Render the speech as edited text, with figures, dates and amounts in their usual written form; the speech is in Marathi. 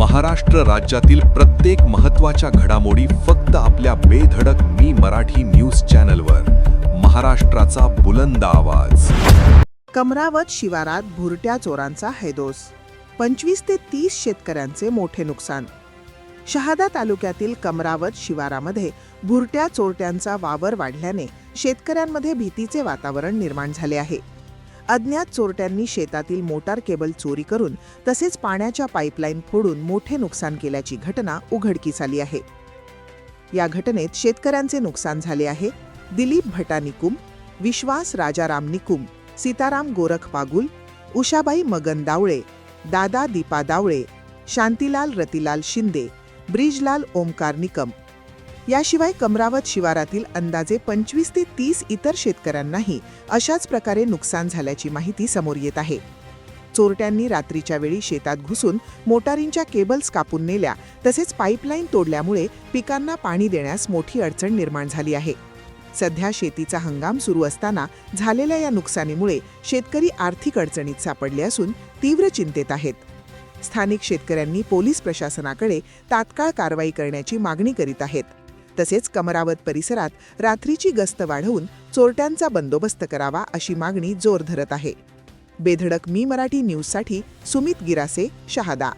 महाराष्ट्र राज्यातील प्रत्येक महत्त्वाच्या घडामोडी फक्त आपल्या बेधडक मी मराठी न्यूज चॅनलवर. महाराष्ट्राचा बुलंद आवाज. कमरावत शिवारात भुरट्या चोरांचा हैदोस. 25 ते 30 शेतकऱ्यांचे मोठे नुकसान. शहादा तालुक्यातील कमरावत शिवारामध्ये भुरट्या चोरट्यांचा वावर वाढल्याने शेतकऱ्यांमध्ये भीतीचे वातावरण निर्माण झाले आहे. अज्ञात चोरट्यांनी शेतातील मोटार केबल चोरी करून तसेच पाण्याच्या पाईपलाईन फोडून मोठे नुकसान केल्याची घटना उघडकीस आली आहे. या घटनेत शेतकऱ्यांचे नुकसान झाले आहे. दिलीप भटा निकुम, विश्वास राजाराम निकुम, सीताराम गोरख पागुल, उषाबाई मगन दावळे, दादा दीपा दावळे, शांतीलाल रतिलाल शिंदे, ब्रिजलाल ओमकार निकम. याशिवाय कमरावत शिवारातील अंदाजे 25 ते 30 इतर शेतकऱ्यांनाही अशाच प्रकारे नुकसान झाल्याची माहिती समोर येत आहे. चोरट्यांनी रात्रीच्या वेळी शेतात घुसून मोटारींच्या केबल्स कापून नेल्या तसेच पाईपलाईन तोडल्यामुळे पिकांना पाणी देण्यास मोठी अडचण निर्माण झाली आहे. सध्या शेतीचा हंगाम सुरू असताना झालेल्या या नुकसानीमुळे शेतकरी आर्थिक अडचणीत सापडले असून तीव्र चिंतेत आहेत. स्थानिक शेतकऱ्यांनी पोलीस प्रशासनाकडे तात्काळ कारवाई करण्याची मागणी करीत आहेत. तसेच कमरावत परिसरात रात्रीची गस्त वाढवून चोरट्यांचा बंदोबस्त करावा अशी मागणी जोर धरत आहे. बेधडक मी मराठी न्यूजसाठी सुमित गिरासे, शहादा.